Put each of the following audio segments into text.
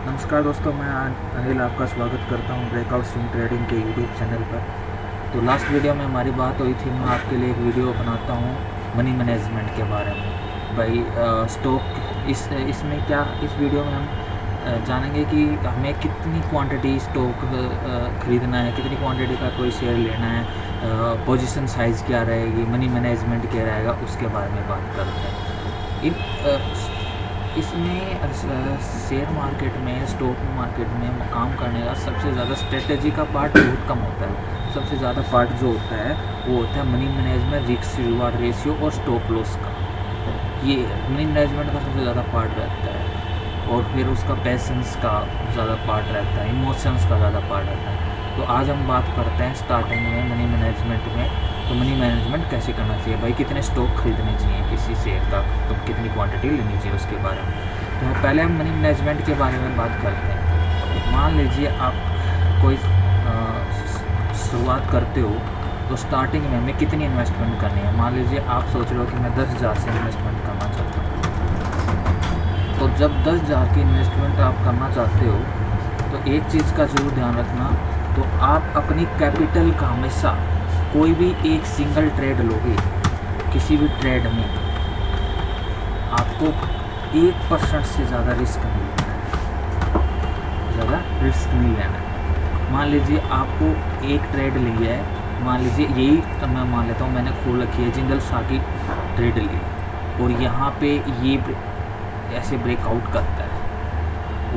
नमस्कार दोस्तों, मैं अनिल आपका स्वागत करता हूं ब्रेकआउट स्विंग ट्रेडिंग के यूट्यूब चैनल पर। तो लास्ट वीडियो में हमारी बात हुई थी, मैं आपके लिए एक वीडियो बनाता हूं मनी मैनेजमेंट के बारे में। भाई स्टॉक इसमें क्या, इस वीडियो में हम जानेंगे कि हमें कितनी क्वांटिटी स्टॉक ख़रीदना है, कितनी क्वांटिटी का कोई शेयर लेना है, पोजीशन साइज़ क्या रहेगी, मनी मैनेजमेंट क्या रहेगा, उसके बारे में बात करते हैं। इसमें शेयर मार्केट में, स्टॉक मार्केट में काम करने का सबसे ज़्यादा स्ट्रेटेजी का पार्ट बहुत कम होता है। सबसे ज़्यादा पार्ट जो होता है वो होता है money management, risk reward ratio और स्टॉप लॉस का। ये मनी मैनेजमेंट का सबसे ज़्यादा पार्ट रहता है, और फिर उसका पैसेंस का ज़्यादा पार्ट रहता है, इमोशंस का ज़्यादा पार्ट रहता है। तो आज हम बात करते हैं स्टार्टिंग में मनी मैनेजमेंट में। तो मनी मैनेजमेंट कैसे करना चाहिए भाई, कितने स्टॉक खरीदने चाहिए किसी शेयर का, तो कितनी क्वांटिटी लेनी चाहिए उसके बारे में। तो पहले हम मनी मैनेजमेंट के बारे में बात करते हैं। मान लीजिए आप कोई शुरुआत करते हो, तो स्टार्टिंग में हमें कितनी इन्वेस्टमेंट करनी है। मान लीजिए आप सोच रहे हो कि मैं 10,000 से इन्वेस्टमेंट करना चाहता हूँ। तो जब 10,000 की इन्वेस्टमेंट आप करना चाहते हो, तो एक चीज़ का ज़रूर ध्यान रखना, तो आप अपनी कैपिटल का हमेशा कोई भी एक सिंगल ट्रेड लोगे, किसी भी ट्रेड में आपको 1% से ज़्यादा रिस्क नहीं लेना है, ज़्यादा रिस्क नहीं लेना है। मान लीजिए आपको एक ट्रेड लिया है, मान लीजिए यही तो मैं मान लेता हूँ, मैंने खोल रखी है जिंदल साह की ट्रेड ली, और यहाँ पे ये ऐसे ब्रेकआउट करता है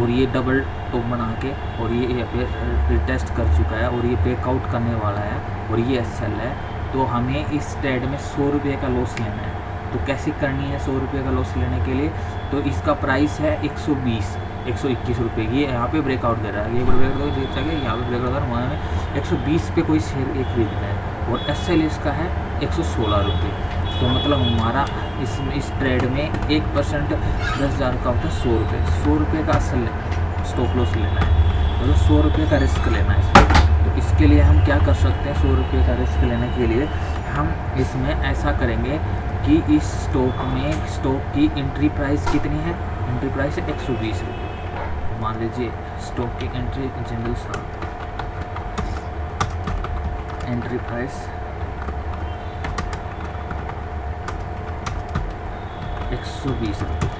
और ये डबल टॉप बना के, और ये पे टेस्ट कर चुका है और ये ब्रेकआउट करने वाला है, और ये एसएल है। तो हमें इस ट्रेड में 100 रुपये का लॉस लेना है। तो कैसे करनी है 100 रुपये का लॉस लेने के लिए, तो इसका प्राइस है 120 121 रुपये। ये यहाँ पे ब्रेकआउट दे रहा है, ये ब्रेकआउट दे रहा है, यहाँ पे ब्रेकआउट दे रहा है, 120 पे कोई शेयर एक खरीदना है, और एसएल इसका है 116 रुपये। तो मतलब हमारा इस ट्रेड में 1% 10,000 का होता है 100 रुपये। 100 रुपये का असल स्टॉप लॉस लेना है, मतलब 100 रुपये का रिस्क लेना है इसमें। तो इसके लिए हम क्या कर सकते हैं, 100 रुपये का रिस्क लेने के लिए हम इसमें ऐसा करेंगे कि इस स्टॉक की एंट्री प्राइस कितनी है। एंट्री प्राइस है 120 रुपये। मान लीजिए स्टॉक की entry Jindal Sah entry price 120 रुपये।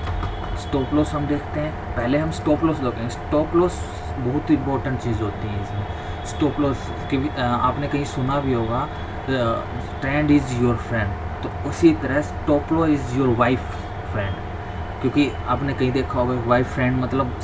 स्टॉप लॉस हम देखते हैं, पहले हम स्टॉप लॉस देखेंगे। स्टॉप लॉस बहुत इंपॉर्टेंट चीज़ होती है इसमें। स्टॉप लॉस की आपने कहीं सुना भी होगा, ट्रेंड इज़ योर फ्रेंड, तो उसी तरह stop loss is your wife friend. क्योंकि आपने कहीं देखा होगा वाइफ फ्रेंड मतलब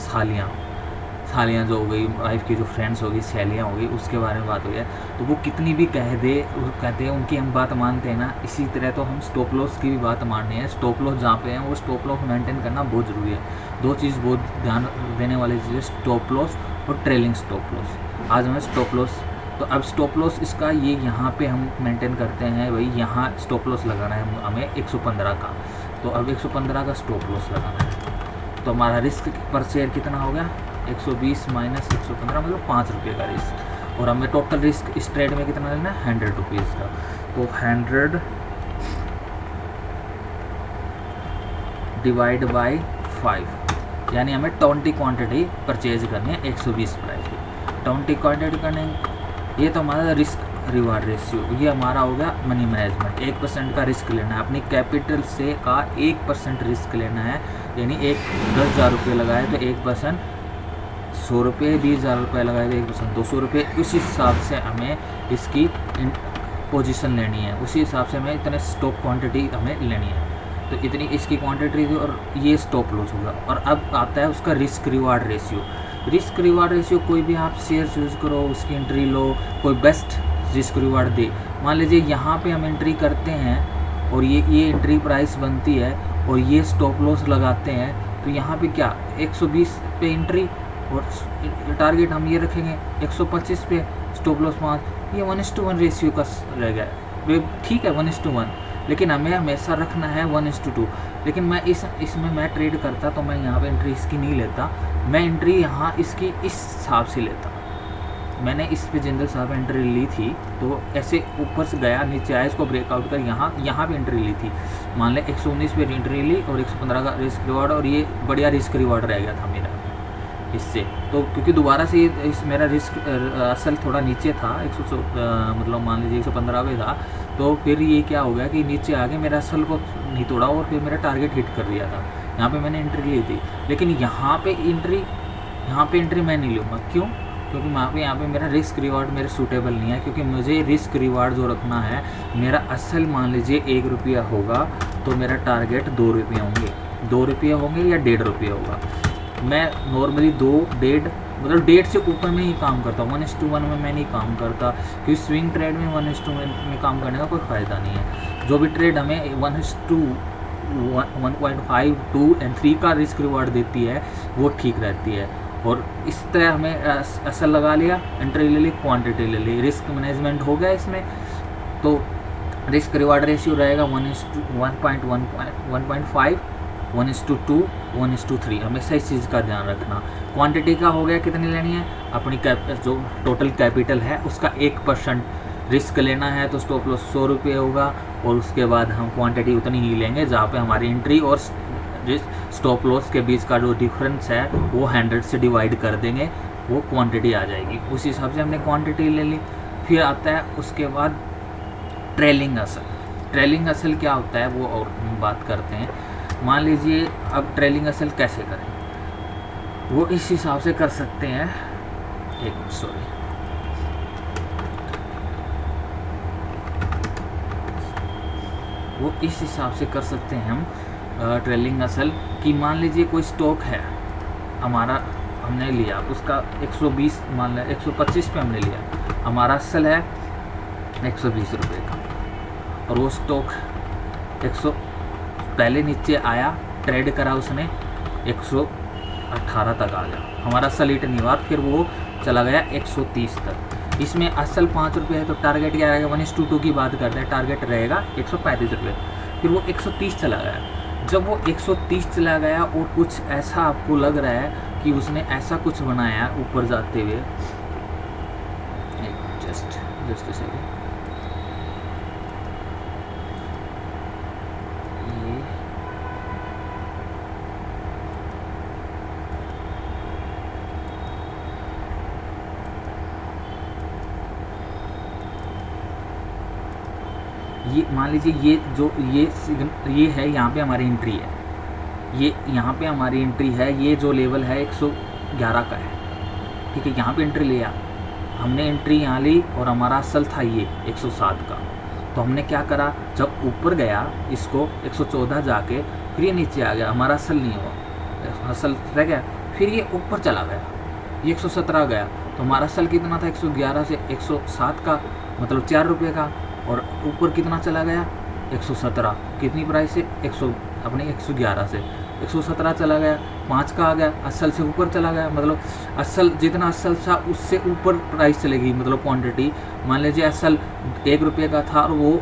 सालियाँ जो हो गई, वाइफ की जो फ्रेंड्स होगी, सहेलियाँ होगी, उसके बारे में बात हुई है। तो वो कितनी भी कहते हैं उनकी हम बात मानते हैं ना, इसी तरह तो हम स्टॉप लॉस की भी बात माननी है। स्टॉप लॉस जहाँ पे है वो स्टॉप लॉस मेंटेन करना बहुत ज़रूरी है। दो चीज़ बहुत ध्यान देने वाली चीज़ है, स्टॉप लॉस और ट्रेलिंग स्टॉप लॉस। आज हमें स्टॉप लॉस, तो अब स्टॉप लॉस इसका ये यहाँ पे हम मेंटेन करते हैं भाई, यहाँ स्टॉप लॉस लगाना है हमें 115 का। तो अब 115 का स्टॉप लॉस लगाना है, तो हमारा रिस्क पर शेयर कितना हो गया, 120 माइनस 115 मतलब 5 रुपये का रिस्क। और हमें टोटल रिस्क इस ट्रेड में कितना लेना है, 100 रुपीज़ का। तो 100 डिवाइड बाई 5, यानी हमें 20 क्वांटिटी परचेज करनी है 120 प्राइस की। 20 क्वांटिटी करने, ये तो हमारा रिस्क रिवार्ड रेशियो, ये हमारा हो गया मनी मैनेजमेंट। 1% का रिस्क लेना है, अपनी कैपिटल से का 1% रिस्क लेना है। यानी 10,000 रुपये लगाए तो 1% 100 रुपये, 20,000 रुपये लगाए तो 1% 200 रुपये। उस हिसाब से हमें इसकी पोजीशन लेनी है, उसी हिसाब से हमें इतने स्टॉक क्वांटिटी हमें लेनी है। तो इतनी इसकी क्वांटिटी और ये स्टॉप लॉस होगा। और अब आता है उसका risk reward ratio. Risk reward ratio, कोई भी आप शेयर यूज़ करो, उसकी एंट्री लो, कोई बेस्ट रिस्क रिवार्ड दे। मान लीजिए यहाँ पे हम एंट्री करते हैं और ये एंट्री प्राइस बनती है और ये स्टॉप लॉस लगाते हैं, तो यहाँ पे क्या 120 पे एंट्री और टारगेट हम ये रखेंगे 125 पे, स्टॉप लॉस 5। ये 1:1 रेशियो का रह गया, ठीक है 1:1, लेकिन हमें हमेशा रखना है 1:2। लेकिन मैं इसमें मैं ट्रेड करता तो मैं यहाँ पे एंट्री इसकी नहीं लेता, मैं एंट्री यहाँ इसकी इस हिसाब से लेता। मैंने इस पे जिंदल साहब एंट्री ली थी, तो ऐसे ऊपर से गया, नीचे आया, इसको ब्रेकआउट कर यहाँ पे एंट्री ली थी। मान लें 119 पे एंट्री ली और 115 का रिस्क रिवार्ड, और ये बढ़िया रिस्क रिवार्ड रह गया था मेरा। इससे। तो क्योंकि दोबारा से इस मेरा रिस्क असल थोड़ा नीचे था, मतलब मान लीजिए 115 पे था, तो फिर ये क्या हो गया कि नीचे आके मेरा असल को नहीं तोड़ा और फिर मेरा टारगेट हिट कर दिया था। यहाँ पे मैंने एंट्री ली थी, लेकिन यहाँ पे एंट्री मैं नहीं लूँगा। क्यों? क्योंकि यहाँ पे मेरा रिस्क रिवार्ड मेरे सूटेबल नहीं है, क्योंकि मुझे रिस्क रिवार्ड जो रखना है, मेरा असल मान लीजिए 1 रुपया होगा तो मेरा टारगेट 2 रुपये होंगे, 2 रुपये होंगे या 1.5 रुपये होगा। मैं नॉर्मली 2, 1.5 मतलब 1.5 से ऊपर में ही काम करता हूँ, 1:1 में मैं नहीं काम करता, क्योंकि स्विंग ट्रेड में 1:1 में काम करने का कोई फ़ायदा नहीं है। जो भी ट्रेड हमें 1:1.5, 2 और 3 का रिस्क रिवार्ड देती है वो ठीक रहती है। और इस तरह हमें असल लगा लिया, एंट्री ले ली, क्वांटिटी ले ली, रिस्क मैनेजमेंट हो गया इसमें। तो रिस्क रिवार्ड रेशियो रहेगा 1:1.5, 1:2, 1:3, हमेशा इस चीज़ का ध्यान रखना। क्वांटिटी का हो गया कितनी लेनी है, अपनी जो टोटल कैपिटल है उसका 1% रिस्क लेना है, तो स्टॉप लॉस 100 रुपये होगा, और उसके बाद हम क्वांटिटी उतनी ही लेंगे जहाँ पे हमारी एंट्री और स्टॉप लॉस के बीच का जो डिफरेंस है वो 100 से डिवाइड कर देंगे, वो क्वांटिटी आ जाएगी। उस हिसाब से हमने क्वांटिटी ले ली। फिर आता है उसके बाद ट्रेलिंग असल। ट्रेलिंग असल क्या होता है वो और हम बात करते हैं। मान लीजिए अब ट्रेलिंग असल कैसे करें, वो इस हिसाब से कर सकते हैं। वो इस हिसाब से कर सकते हैं हम ट्रेलिंग असल कि मान लीजिए कोई स्टॉक है हमारा, हमने लिया उसका 120, मान लिया 125 पे हमने लिया, हमारा असल है 120 रुपये का, और वो स्टॉक 100 पहले नीचे आया, ट्रेड करा उसने 118 तक आ गया, हमारा असल हिट नहीं हुआ, फिर वो चला गया 130 तक। इसमें असल 5 रुपये है तो टारगेट क्या रहेगा, 1:2 की बात करते हैं, टारगेट रहेगा 135 रुपये। फिर वो 130 चला गया। जब वो 130 चला गया और कुछ ऐसा आपको लग रहा है कि उसने ऐसा कुछ बनाया ऊपर जाते हुए, जस्ट सेकेंड, ये मान लीजिए ये है, यहाँ पे हमारी एंट्री है, ये यहाँ पे हमारी एंट्री है, ये जो लेवल है 111 का है, ठीक है। यहाँ पे एंट्री लिया हमने, एंट्री यहाँ ली और हमारा असल था ये 107 का। तो हमने क्या करा, जब ऊपर गया इसको 114 जाके फिर ये नीचे आ गया, हमारा असल नहीं हुआ, असल रह गया, फिर ये ऊपर चला गया, ये 117 गया, तो हमारा असल कितना था 111 से 107 का, मतलब 4 रुपये का, और ऊपर कितना चला गया 117, कितनी प्राइस से 111 से 117 चला गया, 5 का आ गया, असल से ऊपर चला गया, मतलब असल जितना असल था उससे ऊपर प्राइस चलेगी, मतलब क्वांटिटी। मान लीजिए असल 1 रुपये का था और वो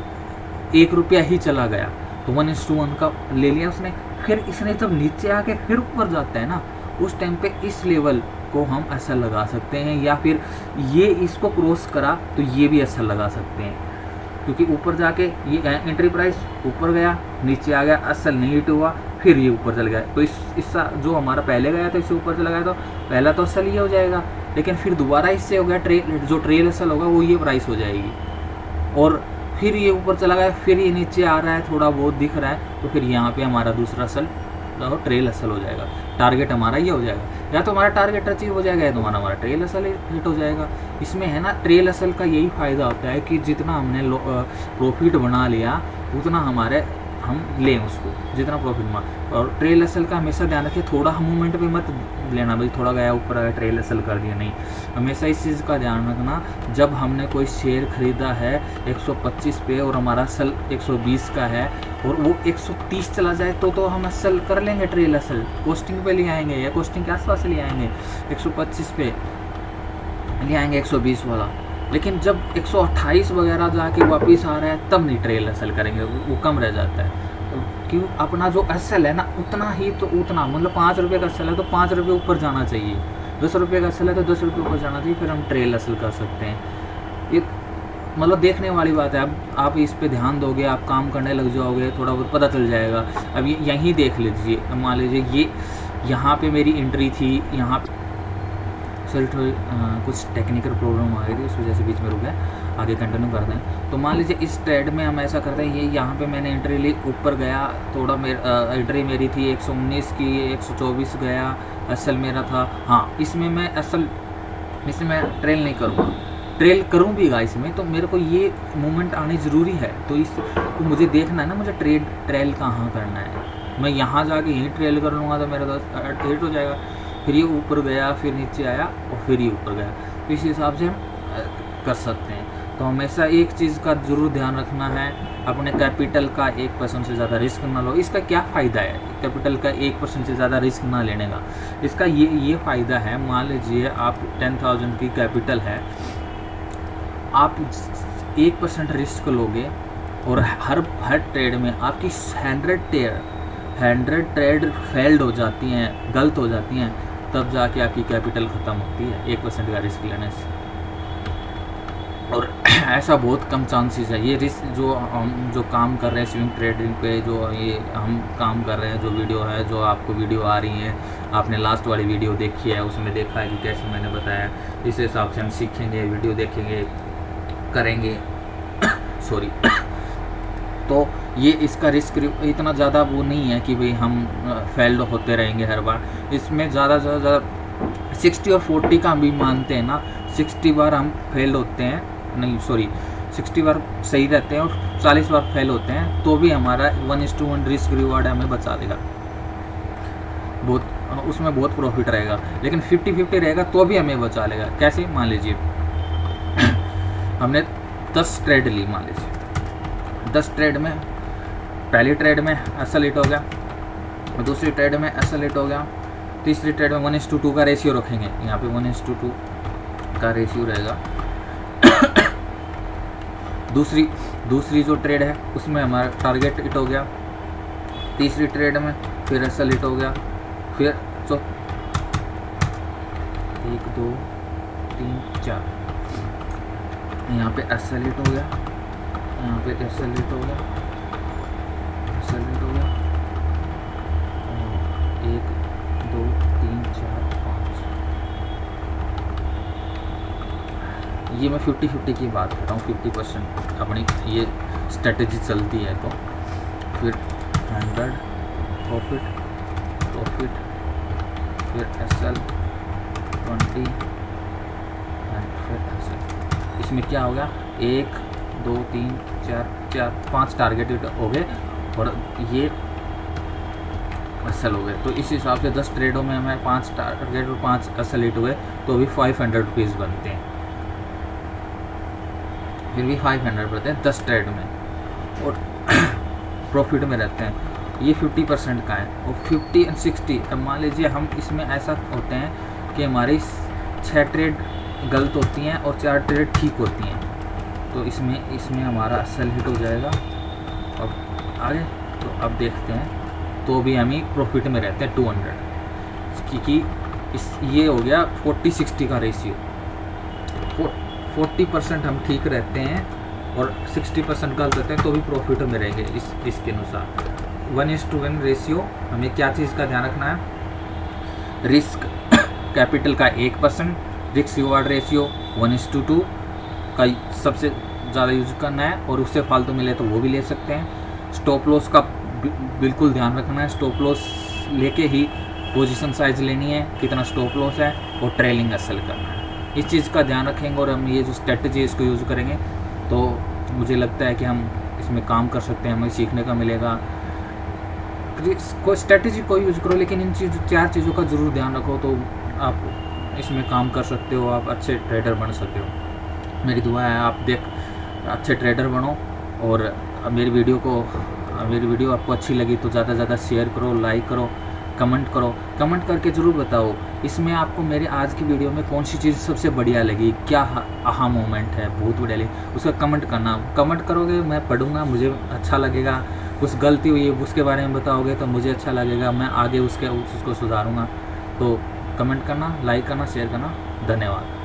1 रुपया ही चला गया, तो 1:1 का ले लिया उसने। फिर इसने जब नीचे आके फिर ऊपर जाता है ना, उस टाइम पे इस लेवल को हम असल लगा सकते हैं, या फिर ये इसको क्रॉस करा तो ये भी असल लगा सकते हैं, क्योंकि ऊपर जाके ये एंट्री प्राइस ऊपर गया, नीचे आ गया, असल नहीं हिट हुआ, फिर ये ऊपर चल गया, तो इसका जो हमारा पहले गया था इससे ऊपर चला गया, तो पहला तो असल ये हो जाएगा, लेकिन फिर दोबारा इससे हो गया जो ट्रेल असल होगा वो ये प्राइस हो जाएगी, और फिर ये ऊपर चला गया, फिर ये नीचे आ रहा है, थोड़ा बहुत दिख रहा है, तो फिर यहाँ पे हमारा दूसरा असल तो ट्रेल असल हो जाएगा, टारगेट हमारा ये हो जाएगा, या तो हमारा टारगेट अचीव हो जाएगा, या तो हमारा ट्रेल असल हिट हो जाएगा। इसमें है ना, ट्रेल असल का यही फ़ायदा होता है कि जितना हमने प्रॉफिट बना लिया उतना हम लें उसको, जितना प्रॉफिट बना। और ट्रेल असल का हमेशा ध्यान रखिए, थोड़ा मूवमेंट पे मत लेना, भाई थोड़ा गया ऊपर आया ट्रेल असल कर दिया, नहीं, हमेशा इस चीज़ का ध्यान रखना, जब हमने कोई शेयर खरीदा है 125 पे और हमारा असल 120 का है और वो 130 चला जाए तो हम असल कर लेंगे, ट्रेल असल कोस्टिंग पे ले आएंगे या कोस्टिंग के आसपास ले आएंगे, 125 पे ले आएंगे 120 वाला। लेकिन जब 128 वगैरह जाके वापस आ रहा है तब नहीं ट्रेल असल करेंगे, वो कम रह जाता है, क्यों, अपना जो असल है ना उतना ही तो उतना, मतलब 5 रुपये का असल है तो 5 रुपये ऊपर जाना चाहिए, 10 रुपये का असल है तो 10 रुपये ऊपर जाना चाहिए, फिर हम ट्रेल असल कर सकते हैं। ये मतलब देखने वाली बात है, अब आप इस पे ध्यान दोगे, आप काम करने लग जाओगे, थोड़ा बहुत पता चल जाएगा। अब ये यहीं देख लीजिए, मान लीजिए ये यहाँ पे मेरी एंट्री थी, यहाँ सॉरी कुछ टेक्निकल प्रॉब्लम आ गई थी, उस वजह से बीच में रुक गया, आगे कंटिन्यू करते हैं। तो मान लीजिए इस ट्रेड में हम ऐसा करते हैं, ये यहाँ पे मैंने एंट्री ली, ऊपर गया थोड़ा, एंट्री मेरी थी 119 की, 124 गया, असल मेरा था, हाँ इसमें मैं ट्रेल नहीं करूँगा, ट्रेल करूँ भी गाइस में, तो मेरे को ये मूवमेंट आनी ज़रूरी है। तो तो मुझे देखना है ना, मुझे ट्रेल कहाँ करना है। मैं यहाँ जाके यहीं ट्रेल कर लूँगा तो मेरा तो हिट हो जाएगा, फिर ये ऊपर गया, फिर नीचे आया और फिर ये ऊपर गया। तो इस हिसाब से हम कर सकते हैं। तो हमेशा एक चीज़ का ज़रूर ध्यान रखना है, अपने कैपिटल का 1% से ज़्यादा रिस्क ना लो। इसका क्या फ़ायदा है कैपिटल का 1% से ज़्यादा रिस्क ना लेने का? इसका ये फ़ायदा है, मान लीजिए आप 10,000 की कैपिटल है, आप 1% रिस्क लोगे और हर ट्रेड में आपकी 100 ट्रेड फेल्ड हो जाती हैं, गलत हो जाती हैं, तब जाके आपकी कैपिटल ख़त्म होती है 1% का रिस्क लेने से। और ऐसा बहुत कम चांसेस है। ये रिस्क जो काम कर रहे हैं स्विंग ट्रेडिंग पे, जो ये हम काम कर रहे हैं, जो वीडियो है, जो आपको वीडियो आ रही है, आपने लास्ट वाली वीडियो देखी है, उसमें देखा है कि कैसे मैंने बताया, इस हिसाब से हम सीखेंगे, वीडियो देखेंगे, करेंगे सॉरी। तो ये इसका रिस्क इतना ज़्यादा वो नहीं है कि भाई हम फेल्ड होते रहेंगे हर बार। इसमें ज़्यादा से ज़्यादा 60 और 40 का हम भी मानते हैं ना, 60 बार हम फेल होते हैं, नहीं सॉरी 60 बार सही रहते हैं और 40 बार फेल होते हैं, तो भी हमारा 1:1 रिस्क रिवार्ड हमें बचा देगा, उसमें बहुत प्रॉफिट रहेगा। लेकिन 50-50 रहेगा तो भी हमें बचा लेगा। कैसे? मान लीजिए हमने 10 ट्रेड ली, मान लीजिए 10 ट्रेड में पहली ट्रेड में असल हिट हो गया, दूसरी ट्रेड में असल हिट हो गया, तीसरी ट्रेड में 1:2 का रेशियो रखेंगे, यहाँ पे 1:2 का रेशियो रहेगा। दूसरी जो ट्रेड है उसमें हमारा टारगेट हिट हो गया, तीसरी ट्रेड में फिर असल हिट हो गया, फिर 1 2 3 4 यहाँ पे असल हिट हो गया, यहाँ पे असल हिट हो गया, असल हिट हो गया, 1 2 3 4 5। ये मैं 50-50 की बात कर रहा हूँ, 50% अपनी ये स्ट्रेटजी चलती है। तो फिर 100 प्रॉफिट, फिर एसएल 20 एंड फिर एसएल। इसमें क्या हो गया, 1 2 3 4 5 टारगेट हो गए और ये असल हो गए। तो इस हिसाब से 10 ट्रेडों में हमें 5 टारगेट और 5 असल हिट हुए, तो भी 500 रुपीज़ बनते हैं, फिर भी 500 बनते हैं 10 ट्रेड में, और प्रॉफिट में रहते हैं। ये 50% का है। और 50 और 60, अब मान लीजिए हम इसमें ऐसा होते हैं कि हमारी 6 ट्रेड गलत होती हैं और 4 ट्रेड ठीक होती हैं, तो इसमें हमारा असल हिट हो जाएगा। अब आगे तो अब देखते हैं, तो भी हम ही प्रॉफिट में रहते हैं 200, क्योंकि ये हो गया 40-60 का रेशियो। 40% हम ठीक रहते हैं और 60% गलत रहते हैं, तो भी प्रॉफिट में रहेंगे इसके अनुसार। 1:1 रेशियो, हमें क्या चीज़ का ध्यान रखना है, रिस्क कैपिटल का 1%, रिस्क रिवार्ड रेशियो 1:2 का सबसे ज़्यादा यूज करना है, और उससे फालतू मिले तो वो भी ले सकते हैं। स्टॉप लॉस का बिल्कुल ध्यान रखना है, स्टॉप लॉस लेके ही पोजीशन साइज लेनी है, कितना स्टॉप लॉस है, और ट्रेलिंग असल करना है। इस चीज़ का ध्यान रखेंगे और हम ये जो स्ट्रेटजी है इसको यूज़ करेंगे, तो मुझे लगता है कि हम इसमें काम कर सकते हैं, हमें सीखने का मिलेगा। कोई स्ट्रेटजी कोई यूज़ करो, लेकिन इन 4 चीज़ों का ज़रूर ध्यान रखो, तो आप इसमें काम कर सकते हो, आप अच्छे ट्रेडर बन सकते हो। मेरी दुआ है आप अच्छे ट्रेडर बनो। और मेरी वीडियो आपको अच्छी लगी तो ज़्यादा से ज़्यादा शेयर करो, लाइक करो, कमेंट करके ज़रूर बताओ इसमें आपको मेरे आज की वीडियो में कौन सी चीज़ सबसे बढ़िया लगी, क्या आहा मोमेंट है, बहुत बढ़िया लगी, उसका कमेंट करोगे, मैं पढ़ूंगा, मुझे अच्छा लगेगा। कुछ गलती हुई है उसके बारे में बताओगे तो मुझे अच्छा लगेगा, मैं आगे उसको सुधारूंगा। तो कमेंट करना, लाइक करना, शेयर करना। धन्यवाद।